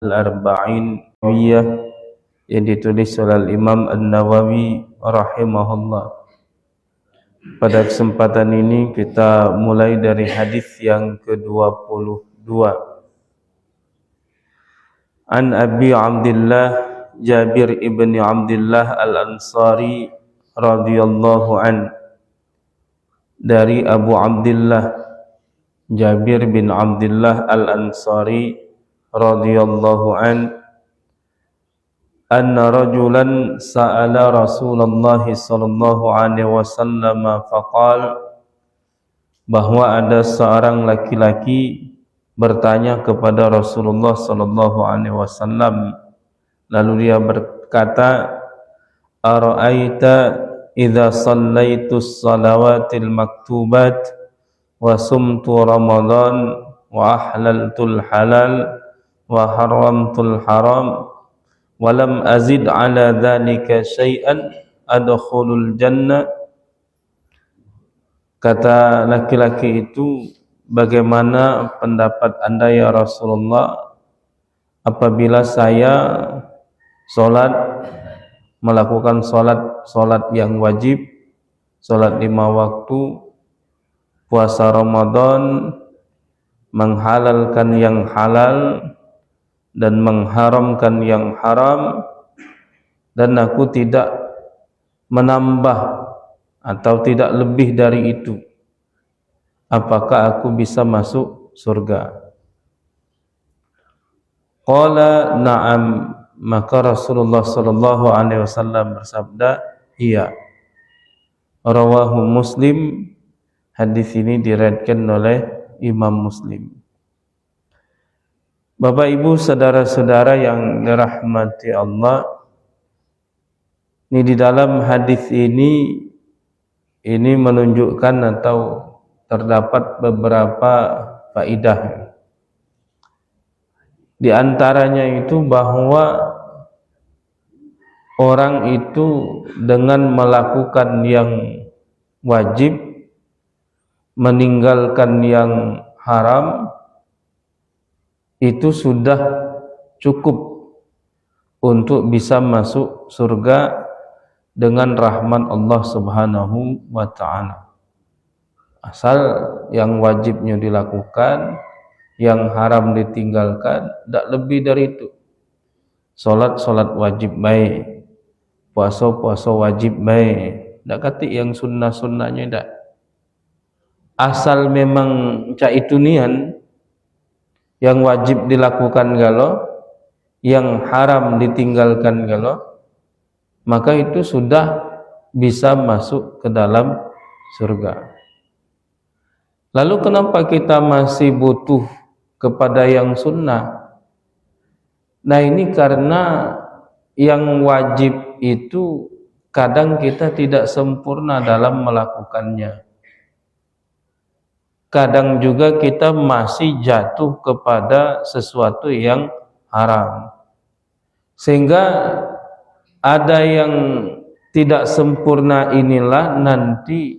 Al-Arba'in yang ditulis oleh Imam An-Nawawi rahimahullah. Pada kesempatan ini kita mulai dari hadis yang ke-22. An Abi Abdullah Jabir ibn Abdullah Al-Ansari radhiyallahu an, dari Abu Abdullah Jabir bin Abdullah Al-Ansari radhiyallahu an, anna rajulan sa'ala Rasulullah sallallahu alaihi wasallam faqal, bahwa ada seorang laki-laki bertanya kepada Rasulullah sallallahu alaihi wasallam, lalu dia berkata, ara'aita idza shallaitus salawatil maktubat wa sumtu ramadan wa ahlaltul halal wa haramtul haram wa lam azid ala dhalika syai'an adkhulul jannah. Kata laki-laki itu, bagaimana pendapat Anda ya Rasulullah apabila saya melakukan salat yang wajib, salat 5 waktu, puasa Ramadan, menghalalkan yang halal dan mengharamkan yang haram, dan aku tidak menambah atau tidak lebih dari itu, apakah aku bisa masuk surga? Qala na'am, maka Rasulullah sallallahu alaihi wasallam bersabda, iya. Rawahu Muslim, hadis ini diriwayatkan oleh Imam Muslim. Bapak Ibu saudara-saudara yang dirahmati Allah, ini di dalam hadis ini menunjukkan atau terdapat beberapa faidah. Di antaranya itu bahwa orang itu dengan melakukan yang wajib, meninggalkan yang haram, itu sudah cukup untuk bisa masuk surga dengan rahmat Allah Subhanahu wa ta'ala. Asal yang wajibnya dilakukan, yang haram ditinggalkan, tidak lebih dari itu. Salat wajib baik, puasa wajib baik, tidak kata yang sunnah-sunnahnya tidak. Asal memang cak itu nian, yang wajib dilakukan galau, yang haram ditinggalkan galau, maka itu sudah bisa masuk ke dalam surga. Lalu kenapa kita masih butuh kepada yang sunnah? Nah, ini karena yang wajib itu kadang kita tidak sempurna dalam melakukannya. Kadang juga kita masih jatuh kepada sesuatu yang haram, sehingga ada yang tidak sempurna inilah nanti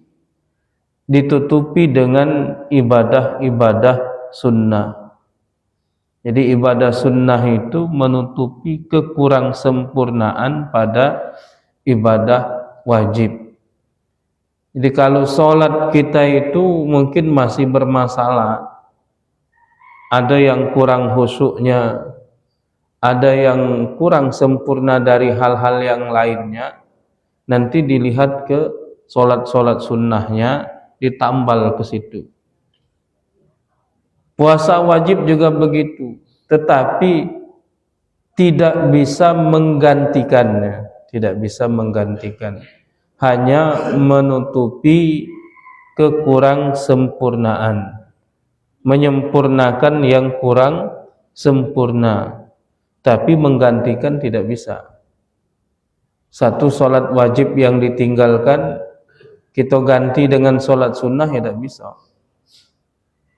ditutupi dengan ibadah-ibadah sunnah. Jadi ibadah sunnah itu menutupi kekurang sempurnaan pada ibadah wajib. Jadi kalau sholat kita itu mungkin masih bermasalah, ada yang kurang khusyuknya, ada yang kurang sempurna dari hal-hal yang lainnya, nanti dilihat ke sholat sunnahnya, ditambal ke situ. Puasa wajib juga begitu, tetapi tidak bisa menggantikannya, hanya menutupi kekurang sempurnaan, menyempurnakan yang kurang sempurna, tapi menggantikan tidak bisa. Satu sholat wajib yang ditinggalkan kita ganti dengan sholat sunnah, ya tidak bisa.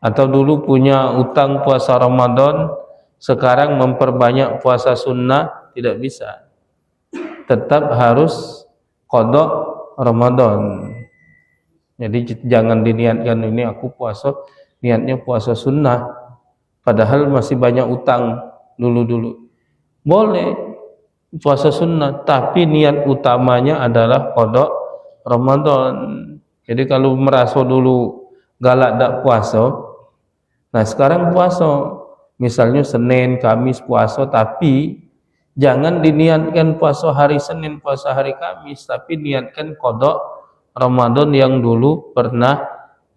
Atau dulu punya utang puasa Ramadan, sekarang memperbanyak puasa sunnah, tidak bisa. Tetap harus qada Ramadan. Jadi jangan diniatkan ini aku puasa, niatnya puasa sunnah, padahal masih banyak utang, dulu-dulu. Boleh puasa sunnah, tapi niat utamanya adalah qada Ramadan. Jadi kalau merasa dulu galak dak puasa, nah sekarang puasa. Misalnya Senin, Kamis puasa, tapi jangan diniatkan puasa hari Senin, puasa hari Kamis, tapi niatkan qada Ramadan yang dulu pernah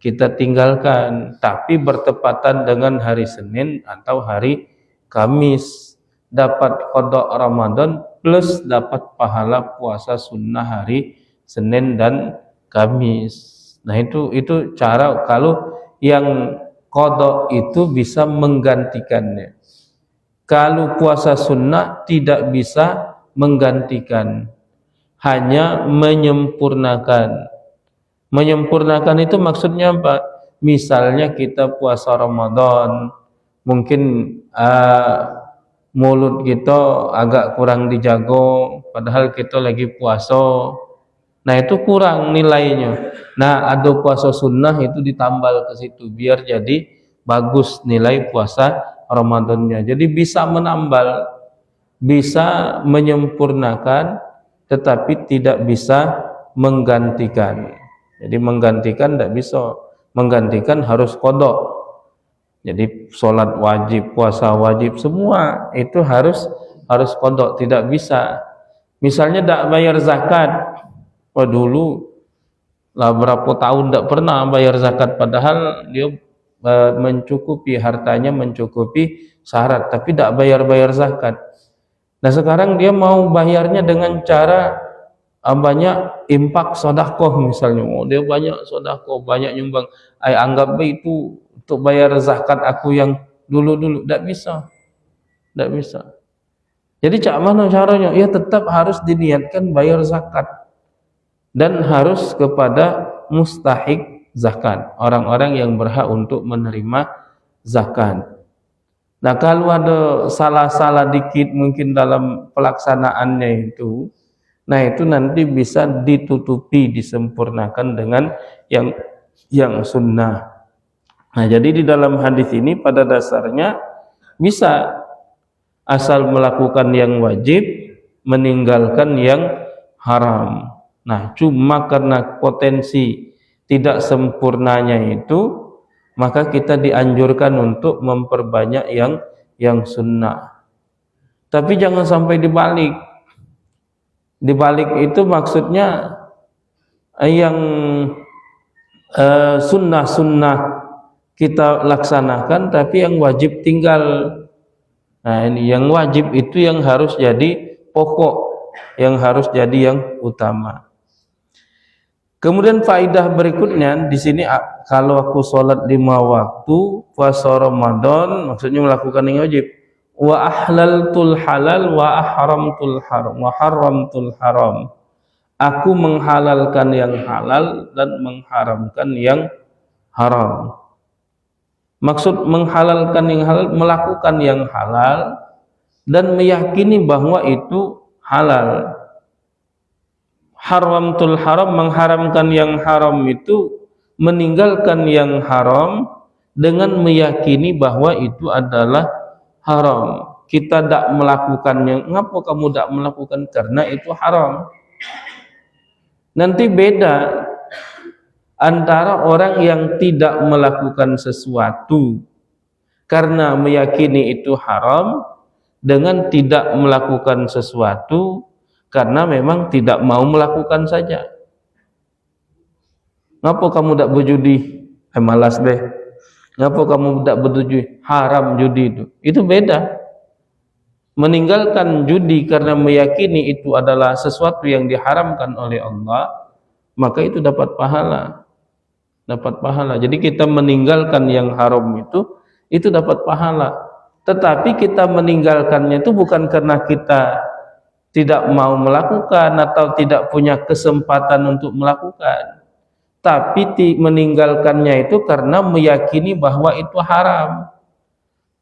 kita tinggalkan, tapi bertepatan dengan hari Senin atau hari Kamis, dapat qada Ramadan plus dapat pahala puasa sunnah hari Senin dan Kamis. Nah itu cara kalau yang qada itu bisa menggantikannya. Kalau puasa sunnah tidak bisa menggantikan, hanya menyempurnakan. Menyempurnakan itu maksudnya apa? Misalnya kita puasa Ramadan, mungkin mulut kita agak kurang dijaga, padahal kita lagi puasa. Nah itu kurang nilainya. Nah ada puasa sunnah itu ditambal ke situ biar jadi bagus nilai puasa Ramadannya. Jadi bisa menambal, bisa menyempurnakan, tetapi tidak bisa menggantikan. Jadi menggantikan tidak bisa. Menggantikan harus qada. Jadi sholat wajib, puasa wajib, semua itu harus qada, tidak bisa. Misalnya tidak bayar zakat. Oh dulu lah berapa tahun tidak pernah bayar zakat, padahal dia mencukupi hartanya, mencukupi syarat, tapi tidak bayar zakat. Nah sekarang dia mau bayarnya dengan cara banyak impak sedekah misalnya. Oh dia banyak sedekah, banyak nyumbang. Anggap itu untuk bayar zakat aku yang dulu-dulu. Tidak bisa. Jadi cak mana caranya? Ya tetap harus diniatkan bayar zakat. Dan harus kepada mustahik zakat, orang-orang yang berhak untuk menerima zakat. Nah kalau ada salah-salah dikit mungkin dalam pelaksanaannya itu, nah itu nanti bisa ditutupi, disempurnakan dengan yang sunnah. Nah jadi di dalam hadis ini pada dasarnya bisa asal melakukan yang wajib, meninggalkan yang haram. Nah cuma karena potensi tidak sempurnanya itu, maka kita dianjurkan untuk memperbanyak yang sunnah. Tapi jangan sampai dibalik. Dibalik itu maksudnya yang sunnah-sunnah kita laksanakan, tapi yang wajib tinggal. Nah ini yang wajib itu yang harus jadi pokok, yang harus jadi yang utama. Kemudian faidah berikutnya di sini, kalau aku sholat 5 waktu, puasa Ramadan, maksudnya melakukan yang wajib. Wa ahlaltul halal wa ahramtul haram wa haramtul haram. Aku menghalalkan yang halal dan mengharamkan yang haram. Maksud menghalalkan yang halal, melakukan yang halal dan meyakini bahwa itu halal. Haramtul haram, mengharamkan yang haram itu meninggalkan yang haram dengan meyakini bahwa itu adalah haram. Kita tidak melakukannya. Ngapa kamu tidak melakukan? Karena itu haram. Nanti beda antara orang yang tidak melakukan sesuatu karena meyakini itu haram dengan tidak melakukan sesuatu karena memang tidak mau melakukan saja. Ngapa kamu tidak berjudi? Malas deh. Ngapa kamu tidak berjudi? Haram judi itu. Itu beda. Meninggalkan judi karena meyakini itu adalah sesuatu yang diharamkan oleh Allah, maka itu dapat pahala. Dapat pahala. Jadi kita meninggalkan yang haram itu dapat pahala. Tetapi kita meninggalkannya itu bukan karena kita tidak mau melakukan atau tidak punya kesempatan untuk melakukan, tapi meninggalkannya itu karena meyakini bahwa itu haram.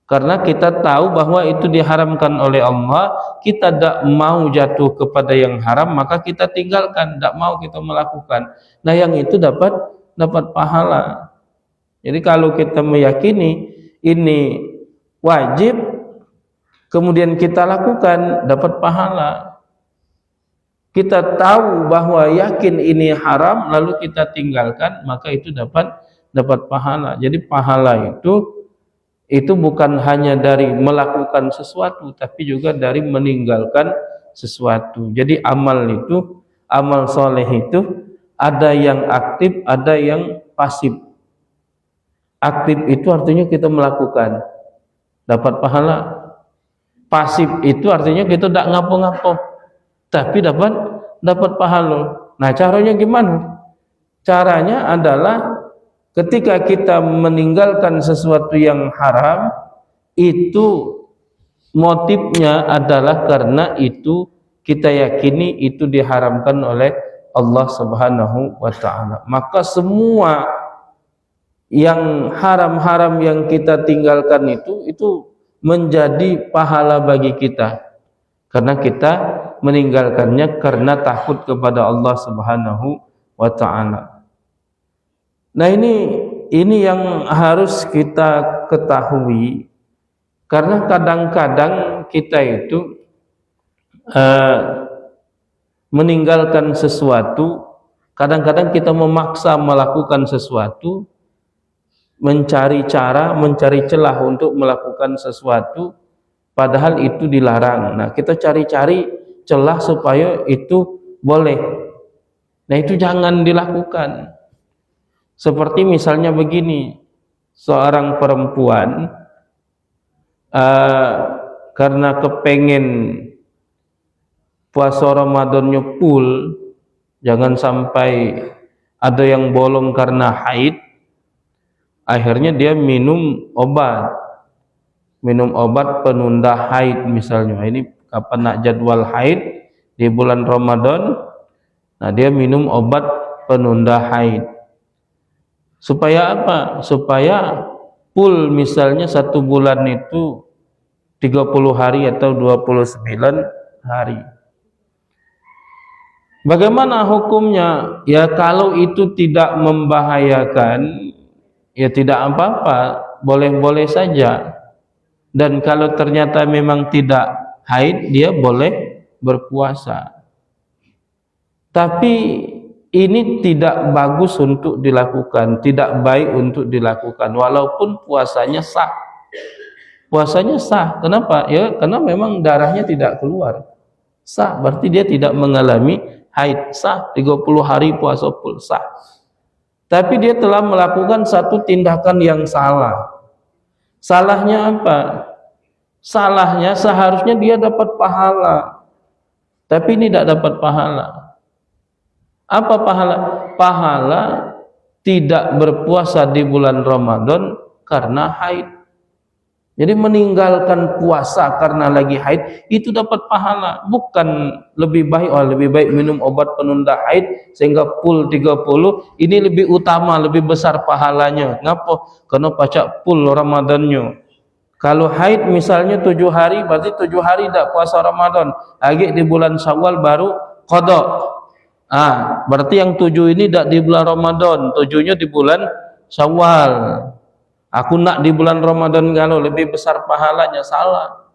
Karena kita tahu bahwa itu diharamkan oleh Allah, kita tidak mau jatuh kepada yang haram, maka kita tinggalkan, tidak mau kita melakukan. Nah yang itu dapat pahala. Jadi kalau kita meyakini ini wajib, kemudian kita lakukan, dapat pahala. Kita tahu bahwa yakin ini haram lalu kita tinggalkan, maka itu dapat pahala. Jadi pahala itu bukan hanya dari melakukan sesuatu, tapi juga dari meninggalkan sesuatu. Jadi amal soleh itu ada yang aktif, ada yang pasif. Aktif itu artinya kita melakukan, dapat pahala. Pasif itu artinya kita tidak ngapo-ngapo, tapi dapat pahala. Nah, caranya gimana? Caranya adalah ketika kita meninggalkan sesuatu yang haram, itu motifnya adalah karena itu kita yakini itu diharamkan oleh Allah Subhanahu wa taala. Maka semua yang haram-haram yang kita tinggalkan itu menjadi pahala bagi kita, karena kita meninggalkannya karena takut kepada Allah Subhanahu wa taala. Nah, ini yang harus kita ketahui, karena kadang-kadang kita itu meninggalkan sesuatu, kadang-kadang kita memaksa melakukan sesuatu, mencari cara, mencari celah untuk melakukan sesuatu, padahal itu dilarang. Nah, kita cari-cari celah supaya itu boleh. Nah, itu jangan dilakukan. Seperti misalnya begini, seorang perempuan karena kepengen puasa Ramadannya full, jangan sampai ada yang bolong karena haid, akhirnya dia minum obat penunda haid misalnya. Ini kapan nak jadwal haid di bulan Ramadan, nah dia minum obat penunda haid. Supaya apa? Supaya full, misalnya 1 bulan itu 30 hari atau 29 hari. Bagaimana hukumnya? Ya, kalau itu tidak membahayakan, ya tidak apa-apa, boleh-boleh saja. Dan kalau ternyata memang tidak haid, dia boleh berpuasa. Tapi ini tidak bagus untuk dilakukan, tidak baik untuk dilakukan, walaupun puasanya sah. Puasanya sah. Kenapa? Ya, karena memang darahnya tidak keluar. Sah, berarti dia tidak mengalami haid. Sah, 30 hari puasa full, sah. Tapi dia telah melakukan satu tindakan yang salah. Salahnya apa? Salahnya seharusnya dia dapat pahala, tapi ini tidak dapat pahala. Apa pahala? Pahala tidak berpuasa di bulan Ramadan karena haid. Jadi meninggalkan puasa karena lagi haid itu dapat pahala. Bukan lebih baik minum obat penunda haid sehingga full 30, ini lebih utama, lebih besar pahalanya. Ngapa? Karena pacak full Ramadannya. Kalau haid misalnya 7 hari, berarti 7 hari tidak puasa Ramadan. Lagi di bulan Syawal baru qada. Berarti yang 7 ini tidak di bulan Ramadan, 7-nya di bulan Syawal. Aku nak di bulan Ramadan, kalau lebih besar pahalanya. Salah.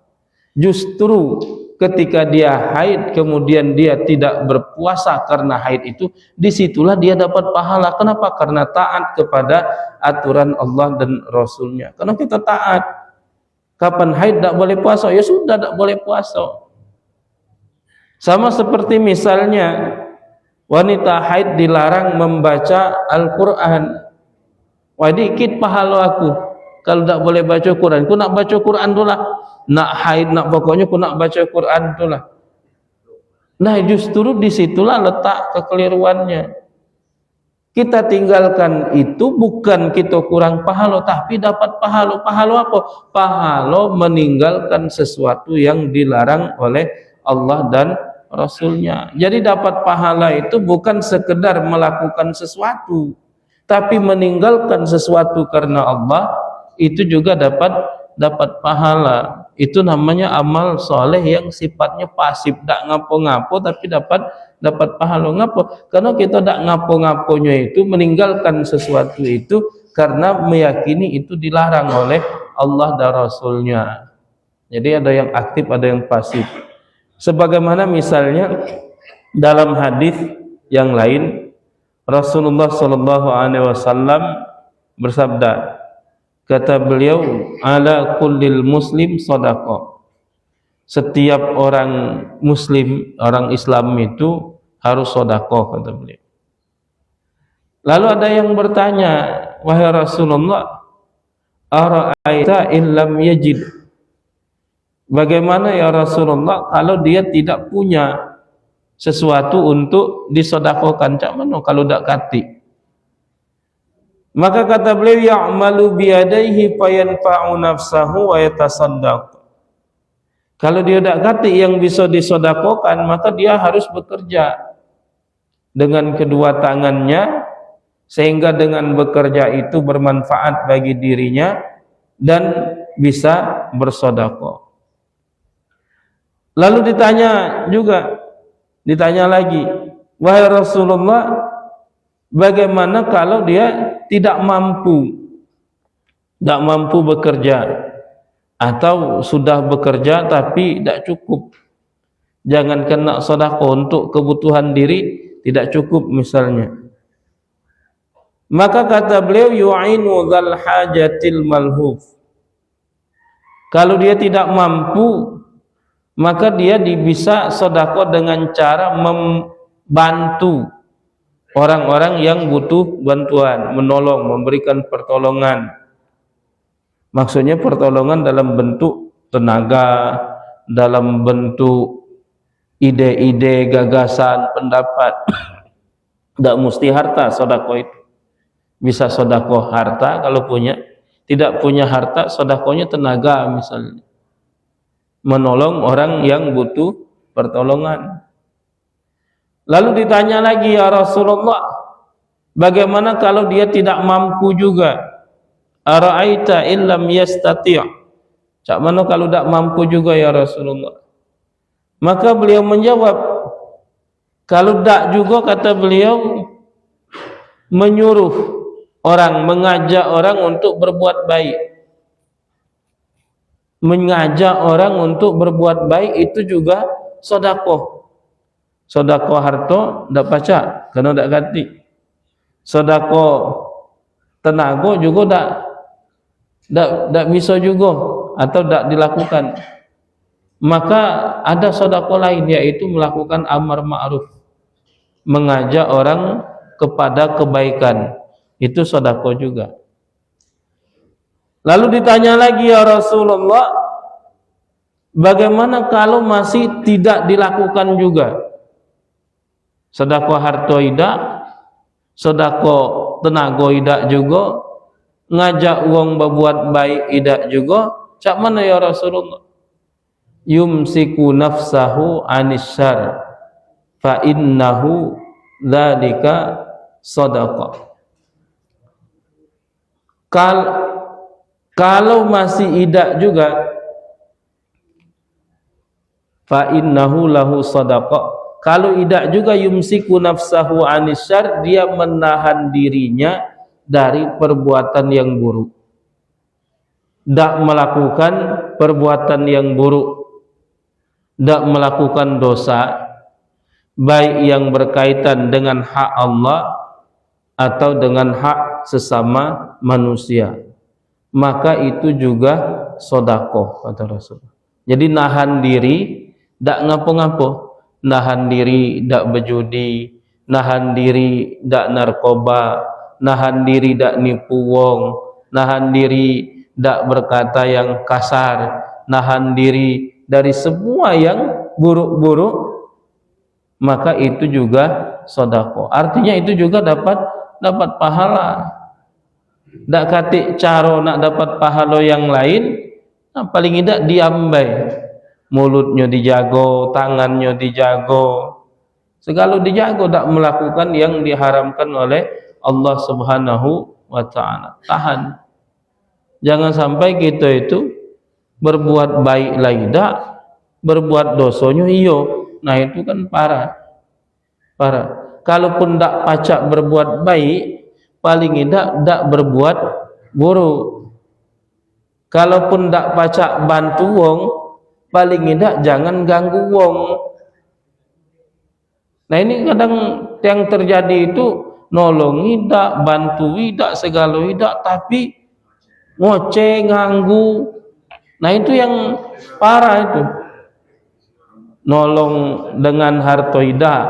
Justru ketika dia haid kemudian dia tidak berpuasa karena haid itu, disitulah dia dapat pahala. Kenapa? Karena taat kepada aturan Allah dan Rasulnya. Karena kita taat. Kapan haid tidak boleh puasa? Ya sudah, tidak boleh puasa. Sama seperti misalnya wanita haid dilarang membaca Al-Quran. Wah, dikit pahala aku kalau tak boleh baca Quran. Aku nak baca Quran tu lah. Nak haid, nak pokoknya aku nak baca Quran tu lah. Nah, justru disitulah letak kekeliruannya. Kita tinggalkan itu bukan kita kurang pahala, tapi dapat pahala. Pahala apa? Pahala meninggalkan sesuatu yang dilarang oleh Allah dan Rasulnya. Jadi dapat pahala itu bukan sekedar melakukan sesuatu, tapi meninggalkan sesuatu karena Allah, itu juga dapat pahala. Itu namanya amal soleh yang sifatnya pasif, tidak ngapo-ngapo tapi dapat pahala. Ngapo? Karena kita tidak ngapo-ngaponya itu, meninggalkan sesuatu itu karena meyakini itu dilarang oleh Allah dan Rasulnya. Jadi ada yang aktif, ada yang pasif. Sebagaimana misalnya dalam hadis yang lain Rasulullah sallallahu alaihi wasallam bersabda, kata beliau, ala kullil muslim shadaqah. Setiap orang muslim, orang Islam itu harus sedekah, kata beliau. Lalu ada yang bertanya, wahai Rasulullah, ara'aita in lam yajid, bagaimana ya Rasulullah kalau dia tidak punya sesuatu untuk disedekahkan, cak mana kalau dak kati? Maka kata beliau, ya'malu biyadaihi fayanfa'u nafsahu wa yatasaddaq. Kalau dia tak kati yang bisa disedekahkan, maka dia harus bekerja dengan kedua tangannya, sehingga dengan bekerja itu bermanfaat bagi dirinya dan bisa bersedekah. Lalu ditanya lagi, wahai Rasulullah, bagaimana kalau dia tidak mampu bekerja, atau sudah bekerja tapi tidak cukup, jangan kena sedekah untuk kebutuhan diri, tidak cukup misalnya. Maka kata beliau, yu'inu dzal hajatil malhuf. Kalau dia tidak mampu, maka dia bisa sedekah dengan cara membantu orang-orang yang butuh bantuan, menolong, memberikan pertolongan. Maksudnya pertolongan dalam bentuk tenaga, dalam bentuk ide-ide, gagasan, pendapat. Tidak mesti harta sedekah itu. Bisa sedekah harta kalau punya, tidak punya harta sedekahnya tenaga misalnya. Menolong orang yang butuh pertolongan. Lalu ditanya lagi, ya Rasulullah, bagaimana kalau dia tidak mampu juga? Ara'aita illam yastati', cak mana kalau tak mampu juga ya Rasulullah? Maka beliau menjawab, kalau tak juga, kata beliau, menyuruh orang, mengajak orang untuk berbuat baik. Mengajak orang untuk berbuat baik itu juga sedekah. Sedekah harta tak pacak, kena tak ganti. Sedekah tenaga juga tak bisa juga, atau tak dilakukan. Maka ada sedekah lain, yaitu melakukan amar ma'ruf, mengajak orang kepada kebaikan, itu sedekah juga. Lalu ditanya lagi, ya Rasulullah, bagaimana kalau masih tidak dilakukan juga? Sedekah harta tidak, sedekah tenaga tidak juga, ngajak uang berbuat baik tidak juga, cak mana ya Rasulullah? Yumsiku nafsahu anisyar fa innahu dzalika shadaqah. Kalau masih tidak juga, fa innahu lahu shadaqah. Kalau tidak juga, yumsiku nafsahu anisyar, dia menahan dirinya dari perbuatan yang buruk, tak melakukan perbuatan yang buruk, tak melakukan dosa, baik yang berkaitan dengan hak Allah atau dengan hak sesama manusia, maka itu juga sedekah, kata Rasulullah. Jadi nahan diri, tak ngapa-ngapa, nahan diri tak berjudi, nahan diri tak narkoba, nahan diri tak nipu wong, nahan diri tak berkata yang kasar, nahan diri dari semua yang buruk-buruk, maka itu juga sedekah. Artinya itu juga dapat pahala. Tak katik cara nak dapat pahala yang lain, nah paling tidak diambai, mulutnya dijaga, tangannya dijaga, segala dijaga, tak melakukan yang diharamkan oleh Allah Subhanahu wa ta'ala. Tahan. Jangan sampai kita itu berbuat baik lagi tak, berbuat dosanya iyo. Nah itu kan parah. Kalaupun tak pacak berbuat baik, paling tidak tak berbuat buruk. Kalaupun ndak pacak bantu wong, paling tidak jangan ganggu wong. Nah ini kadang yang terjadi itu nolong tidak, bantu tidak, segala tidak, tapi ngoceh, nganggu. Nah itu yang parah itu. Nolong dengan harta tidak,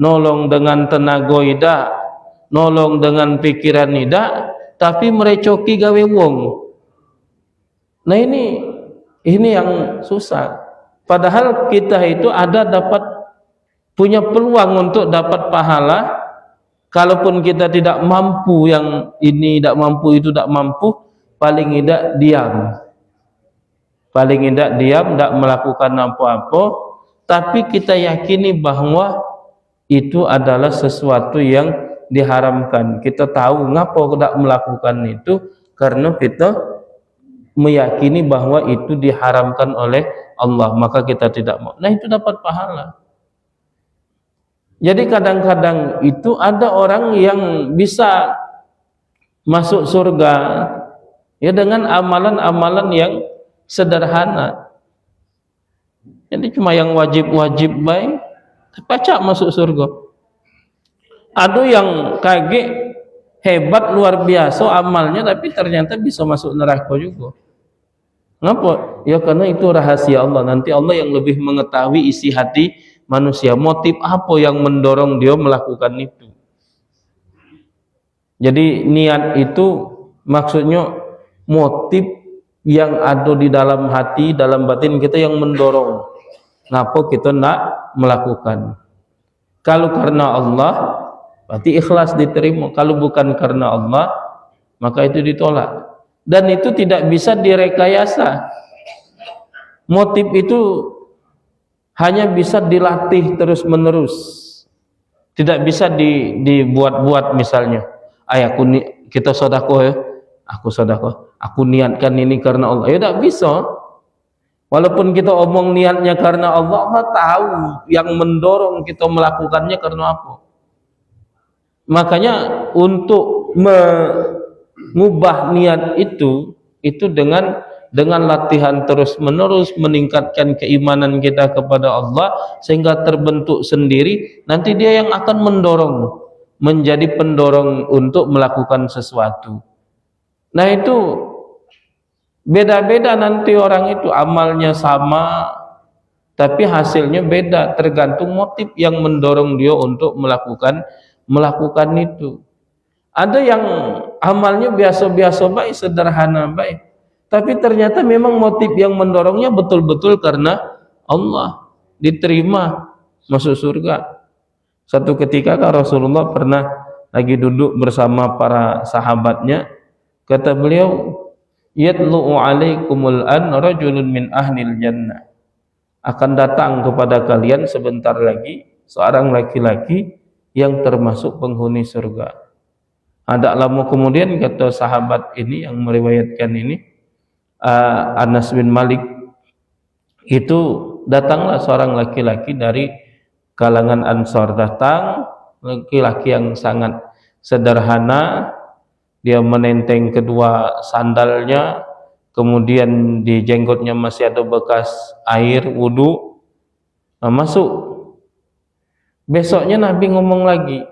nolong dengan tenaga tidak, nolong dengan pikiran tidak, tapi merecoki gawe wong. Nah ini yang susah. Padahal kita itu ada dapat punya peluang untuk dapat pahala. Kalaupun kita tidak mampu, yang ini tidak mampu, itu tidak mampu, paling tidak diam. Paling tidak diam, tidak melakukan apa-apa. Tapi kita yakini bahwa itu adalah sesuatu yang diharamkan. Kita tahu ngapa tidak melakukan itu, karena kita meyakini bahwa itu diharamkan oleh Allah, maka kita tidak mau. Nah itu dapat pahala. Jadi kadang-kadang itu ada orang yang bisa masuk surga ya dengan amalan-amalan yang sederhana. Jadi cuma yang wajib-wajib baik, pacak masuk surga. Ada yang kaget hebat luar biasa amalnya, tapi ternyata bisa masuk neraka juga. Kenapa? Ya karena itu rahasia Allah. Nanti Allah yang lebih mengetahui isi hati manusia. Motif apa yang mendorong dia melakukan itu. Jadi niat itu maksudnya motif yang ada di dalam hati, dalam batin kita yang mendorong. Kenapa kita nak melakukan? Kalau karena Allah, berarti ikhlas diterima. Kalau bukan karena Allah, maka itu ditolak. Dan itu tidak bisa direkayasa. Motif itu hanya bisa dilatih terus-menerus. Tidak bisa dibuat-buat misalnya. Ayahku kita sedekah ya. Aku sedekah. Aku niatkan ini karena Allah. Ya tidak bisa. Walaupun kita omong niatnya karena Allah, Allah tahu yang mendorong kita melakukannya karena apa. Makanya untuk mengubah niat itu dengan latihan terus-menerus, meningkatkan keimanan kita kepada Allah sehingga terbentuk sendiri. Nanti dia yang akan mendorong, menjadi pendorong untuk melakukan sesuatu. Nah itu beda-beda nanti orang itu, amalnya sama tapi hasilnya beda, tergantung motif yang mendorong dia untuk melakukan itu. Ada yang amalnya biasa-biasa baik, sederhana baik, tapi ternyata memang motif yang mendorongnya betul-betul karena Allah, diterima masuk surga. Satu ketika Rasulullah pernah lagi duduk bersama para sahabatnya, kata beliau, yatlu'u alaikumul an rajulun min ahlil jannah, akan datang kepada kalian sebentar lagi seorang laki-laki yang termasuk penghuni surga. Ada lama kemudian kata sahabat ini yang meriwayatkan ini, Anas bin Malik, itu datanglah seorang laki-laki dari kalangan Ansar. Datang laki-laki yang sangat sederhana, dia menenteng kedua sandalnya, kemudian di jenggotnya masih ada bekas air wudu. Masuk. Besoknya Nabi ngomong lagi,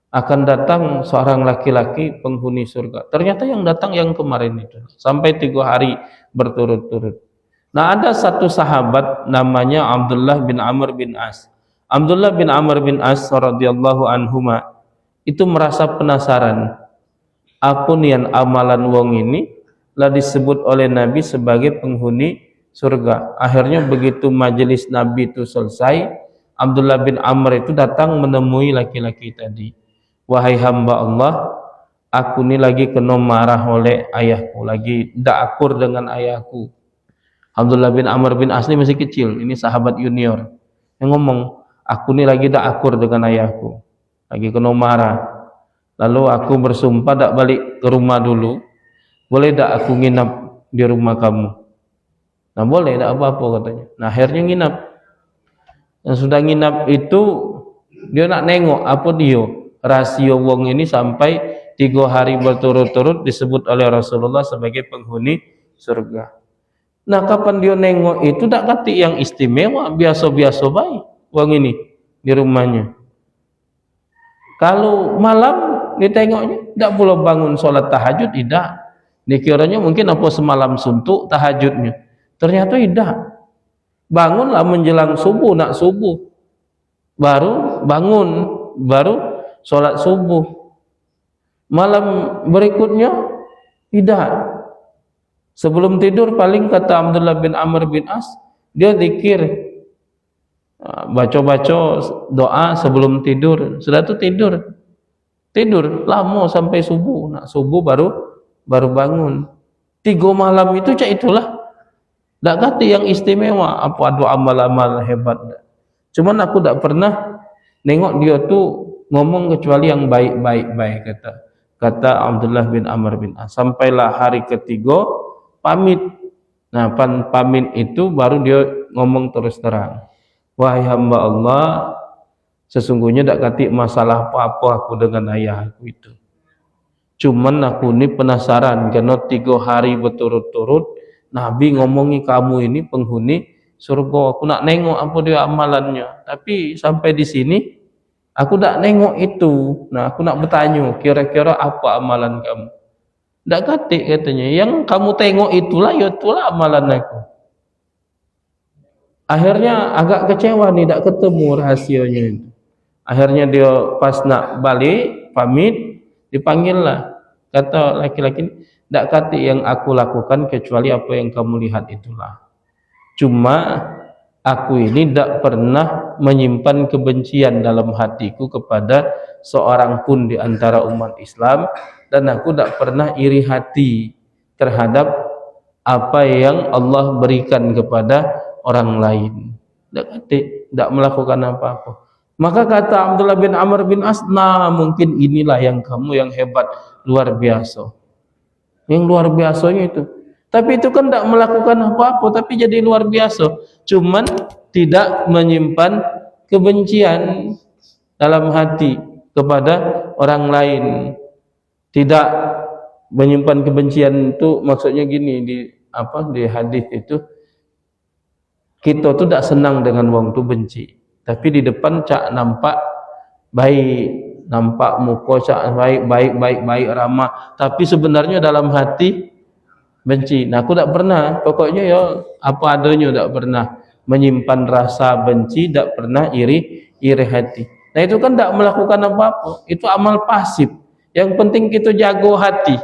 akan datang seorang laki-laki penghuni surga. Ternyata yang datang yang kemarin itu, sampai 3 hari berturut-turut. Nah ada satu sahabat namanya Abdullah bin Amr bin As. Abdullah bin Amr bin As radhiyallahu anhuma itu merasa penasaran, apa nian amalan wong ini lah disebut oleh Nabi sebagai penghuni surga. Akhirnya begitu majelis Nabi itu selesai, Abdullah bin Amr itu datang menemui laki-laki tadi. Wahai hamba Allah, aku ni lagi kena marah oleh ayahku, lagi tidak akur dengan ayahku. Abdullah bin Amr bin As masih kecil, ini sahabat junior yang ngomong, aku ni lagi tidak akur dengan ayahku, lagi kena marah. Lalu aku bersumpah tak balik ke rumah dulu, boleh tak aku nginap di rumah kamu? Nah boleh, tak apa-apa katanya. Nah akhirnya nginap. Yang sudah nginap itu dia nak nengok apa dia rasio wong ini sampai 3 hari berturut-turut disebut oleh Rasulullah sebagai penghuni surga. Nah, kapan dia nengok itu tak kati yang istimewa, biasa-biasa baik wang ini di rumahnya. Kalau malam ditengoknya tak pula bangun sholat tahajud, tidak. Dikiranya mungkin apa semalam suntuk tahajudnya. Ternyata tidak. Bangunlah menjelang subuh, nak subuh. Baru bangun, baru sholat subuh. Malam berikutnya tidak. Sebelum tidur paling kata Abdullah bin Amr bin As, dia zikir, baca-baca doa sebelum tidur. Sudah tu tidur lama sampai subuh. Nak subuh baru bangun. 3 malam itu cak itulah. Tak kata yang istimewa apa doa amal-amal hebat. Cuman aku tak pernah nengok dia tu ngomong kecuali yang baik-baik kata Abdullah bin Amr bin As. Sampailah hari ketiga pamit. Nah, pamit itu baru dia ngomong terus terang. Wahai hamba Allah, sesungguhnya tak katik masalah apa-apa aku dengan ayah aku itu. Cuman aku ni penasaran karena 3 hari berturut-turut Nabi ngomongi kamu ini penghuni surga. Aku nak nengok apa dia amalannya. Tapi sampai di sini aku tak nengok itu. Nah, aku nak bertanya kira-kira apa amalan kamu. Tak katik katanya. Yang kamu tengok itulah, ya itulah amalan aku. Akhirnya agak kecewa nih, tak ketemu rahasianya itu. Akhirnya dia pas nak balik, pamit, dipanggil lah. Kata laki-laki, tak katik yang aku lakukan kecuali apa yang kamu lihat itulah. Cuma aku ini tak pernah menyimpan kebencian dalam hatiku kepada seorang pun di antara umat Islam. Dan aku tak pernah iri hati terhadap apa yang Allah berikan kepada orang lain. Tak melakukan apa-apa. Maka kata Abdullah bin Amr bin As, nah mungkin inilah yang kamu yang hebat, luar biasa. Yang luar biasanya itu. Tapi itu kan tak melakukan apa-apa, tapi jadi luar biasa. Cuman tidak menyimpan kebencian dalam hati kepada orang lain. Tidak menyimpan kebencian itu maksudnya gini, di hadis itu kita tu tak senang dengan wong tu benci, tapi di depan cak nampak baik, nampak muka cak baik ramah, tapi sebenarnya dalam hati benci. Nah, aku tak pernah, pokoknya ya apa adanya, tak pernah menyimpan rasa benci, tak pernah iri hati. Nah, itu kan tak melakukan apa-apa, itu amal pasif. Yang penting kita jago hati,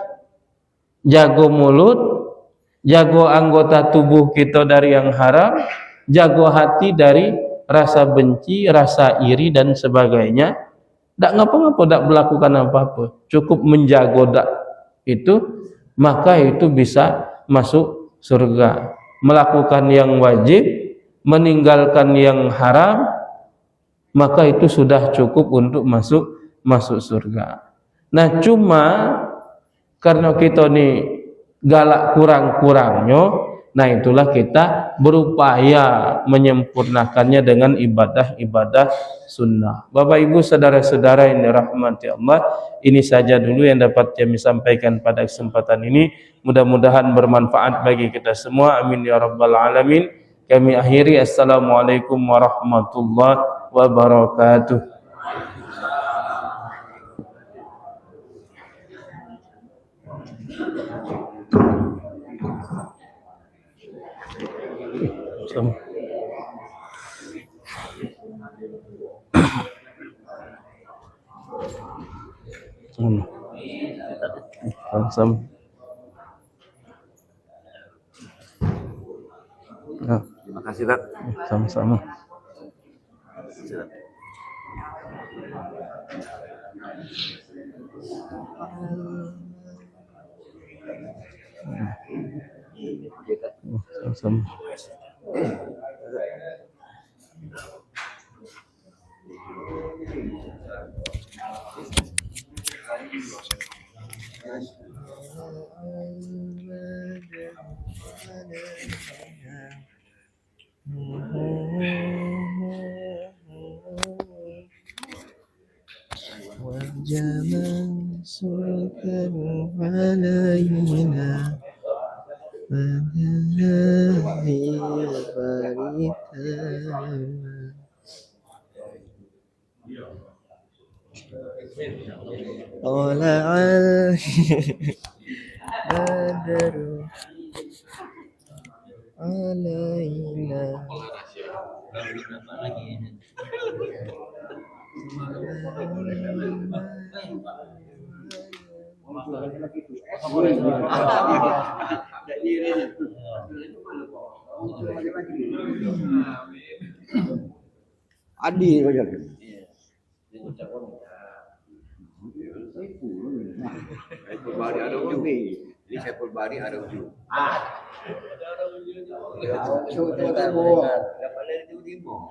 jago mulut, jago anggota tubuh kita dari yang haram, jago hati dari rasa benci, rasa iri dan sebagainya. Tak ngapa-ngapa, tak melakukan apa-apa, cukup menjaga itu, maka itu bisa masuk surga. Melakukan yang wajib, meninggalkan yang haram, maka itu sudah cukup untuk masuk surga. Nah, cuma karena kita ni galak kurang-kurangnya, nah itulah kita berupaya menyempurnakannya dengan ibadah-ibadah sunnah. Bapak Ibu saudara-saudara yang dirahmati Allah, ini saja dulu yang dapat kami sampaikan pada kesempatan ini. Mudah-mudahan bermanfaat bagi kita semua. Amin ya rabbal alamin. Kami akhiri, assalamualaikum warahmatullahi wabarakatuh. Terima kasih, Pak. Sama-sama. Sama-sama. وجمال سلطان علينا Tola'al badru alaina. Adi banyak. Saiful Bari ada ujung nih. Ini Saiful Bari ada ujung. Coba dapat dari ujung.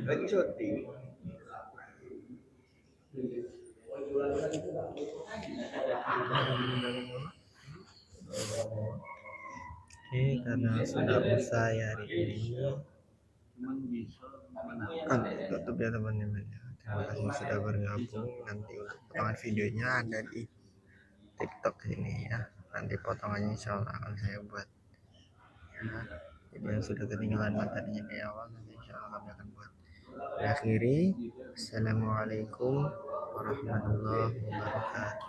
Lagi syuting. Oke, karena sudah usai hari ini, kan tutup ya teman-teman ya. Terima kasih sudah bergabung. Nanti untuk potongan videonya ada di TikTok ini ya. Nanti potongannya insya Allah akan saya buat. Ya, jadi yang sudah ketinggalan materinya di awal nanti insya Allah kami akan buat. Akhiri, assalamualaikum warahmatullahi wabarakatuh.